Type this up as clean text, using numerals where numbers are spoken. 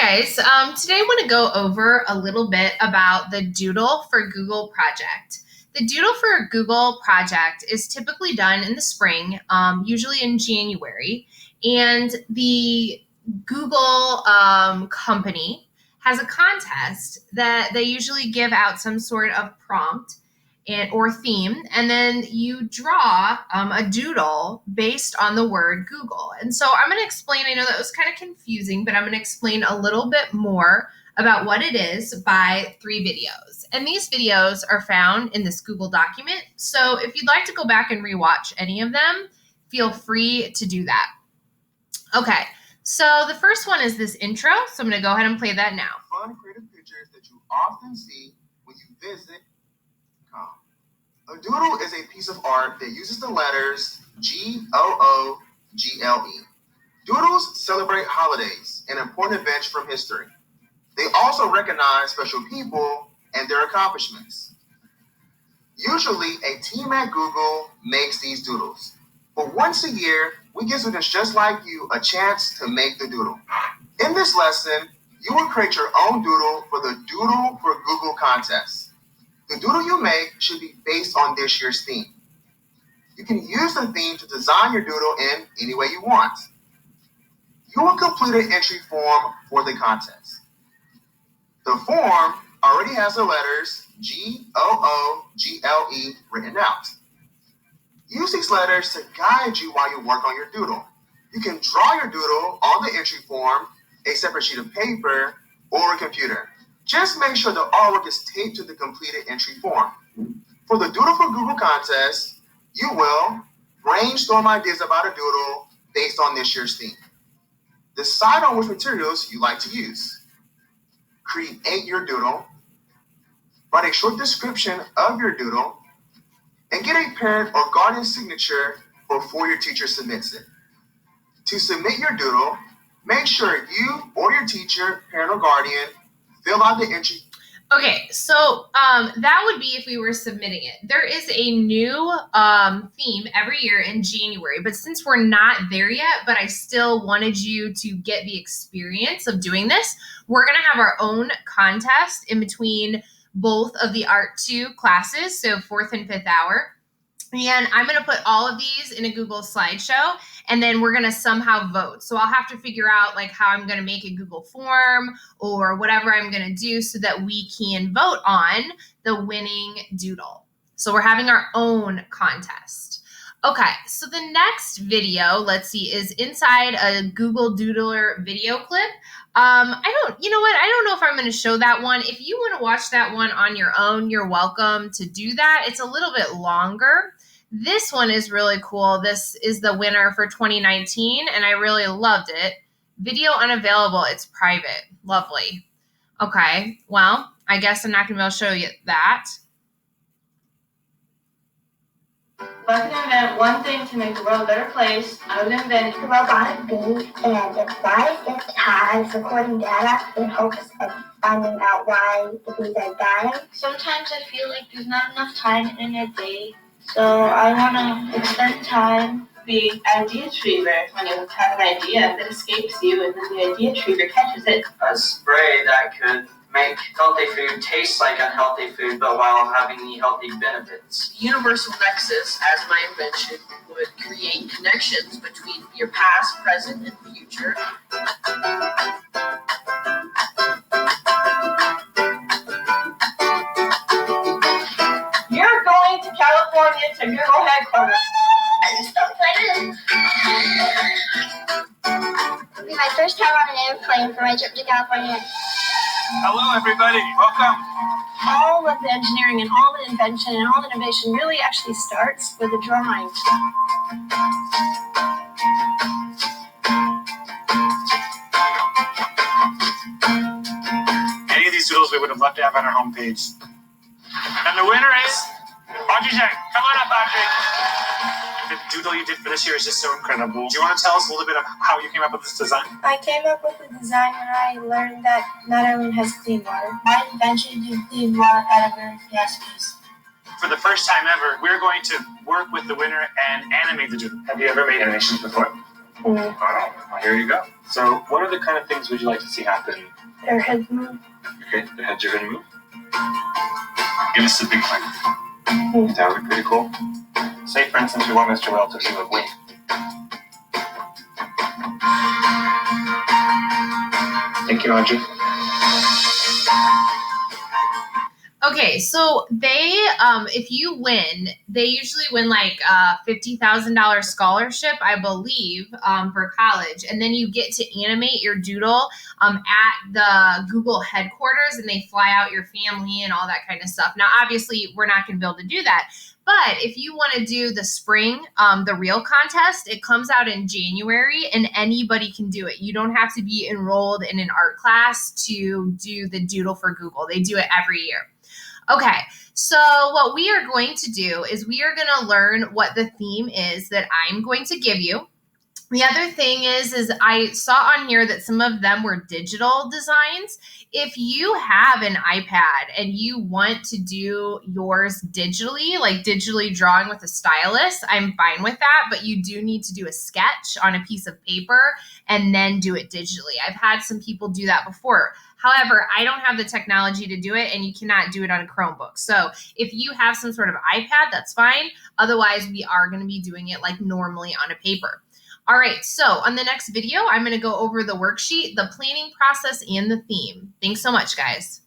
Guys, today I want to go over a little bit about the Doodle for Google project. The Doodle for Google project is typically done in the spring, usually in January, and the Google company has a contest that they usually give out some sort of prompt or theme, and then you draw a doodle based on the word Google. And so I'm going to explain, I know that was kind of confusing, but I'm going to explain a little bit more about what it is by 3 videos. And these videos are found in this Google document. So if you'd like to go back and rewatch any of them, feel free to do that. Okay, so the first one is this intro. So I'm going to go ahead and play that now. Fun, creative pictures that you often see when you visit. A doodle is a piece of art that uses the letters Google. Doodles celebrate holidays and important events from history. They also recognize special people and their accomplishments. Usually, a team at Google makes these doodles. But once a year, we give students just like you a chance to make the doodle. In this lesson, you will create your own doodle for the Doodle for Google contest. The doodle you make should be based on this year's theme. You can use the theme to design your doodle in any way you want. You will complete an entry form for the contest. The form already has the letters Google written out. Use these letters to guide you while you work on your doodle. You can draw your doodle on the entry form, a separate sheet of paper, or a computer. Just make sure the artwork is taped to the completed entry form. For the Doodle for Google contest, you will brainstorm ideas about a doodle based on this year's theme. Decide on which materials you like to use. Create your doodle. Write a short description of your doodle. And get a parent or guardian signature before your teacher submits it. To submit your doodle, make sure you or your teacher, parent, or guardian fill out the entry. Okay, so that would be if we were submitting it. There is a new theme every year in January, but since we're not there yet, but I still wanted you to get the experience of doing this, we're going to have our own contest in between both of the Art 2 classes, so 4th and 5th hour. And I'm going to put all of these in a Google slideshow, and then we're going to somehow vote. So I'll have to figure out like how I'm going to make a Google form or whatever I'm going to do so that we can vote on the winning doodle. So we're having our own contest. Okay, so the next video, let's see, is inside a Google Doodler video clip. I don't know if I'm going to show that one. If you want to watch that one on your own, you're welcome to do that. It's a little bit longer. This one is really cool. This is the winner for 2019, and I really loved it. Video unavailable. It's private. Lovely. Okay, well, I guess I'm not going to be able to show you that. If I could invent one thing to make the world a better place, I would invent the robotic bee, and it flies its hives recording data in hopes of finding out why the bees are dying. Sometimes I feel like there's not enough time in a day, so I want to extend time. The idea retriever, when you have an idea that escapes you and then the idea retriever catches it. A spray that could make healthy food taste like unhealthy food, but while having the healthy benefits. The universal nexus, as my invention, would create connections between your past, present, and future. You're going to California to Google headquarters. I'm so excited. It'll be my first time on an airplane for my trip to California. Hello, everybody. Welcome. All of the engineering and all the invention and all the innovation really actually starts with a drawing. Any of these doodles we would have loved to have on our homepage. And the winner is Audrey Jack. Come on up, Audrey. The doodle you did for this year is just so incredible. Do you want to tell us a little bit of how you came up with this design? I came up with the design when I learned that not everyone has clean water. My invention is clean water out of a gas piece. For the first time ever, we're going to work with the winner and animate the doodle. Have you ever made animations before? Mm. Well, here you go. So what other kind of things would you like to see happen? Their heads move. Okay, the heads are going to move. Give us a big one. That would be pretty cool. Say, for instance, we want Mr. Well to do a wink. Thank you, Audrey. Okay, so they, if you win, they usually win like a $50,000 scholarship, I believe, for college, and then you get to animate your doodle at the Google headquarters, and they fly out your family and all that kind of stuff. Now, obviously, we're not going to be able to do that, but if you want to do the spring, the real contest, it comes out in January, and anybody can do it. You don't have to be enrolled in an art class to do the doodle for Google. They do it every year. Okay, so what we are going to do is we are going to learn what the theme is that I'm going to give you. The other thing is I saw on here that some of them were digital designs. If you have an iPad and you want to do yours digitally, like digitally drawing with a stylus, I'm fine with that, but you do need to do a sketch on a piece of paper and then do it digitally. I've had some people do that before. However, I don't have the technology to do it, and you cannot do it on a Chromebook. So if you have some sort of iPad, that's fine. Otherwise, we are going to be doing it like normally on a paper. All right, so on the next video, I'm going to go over the worksheet, the planning process, and the theme. Thanks so much, guys.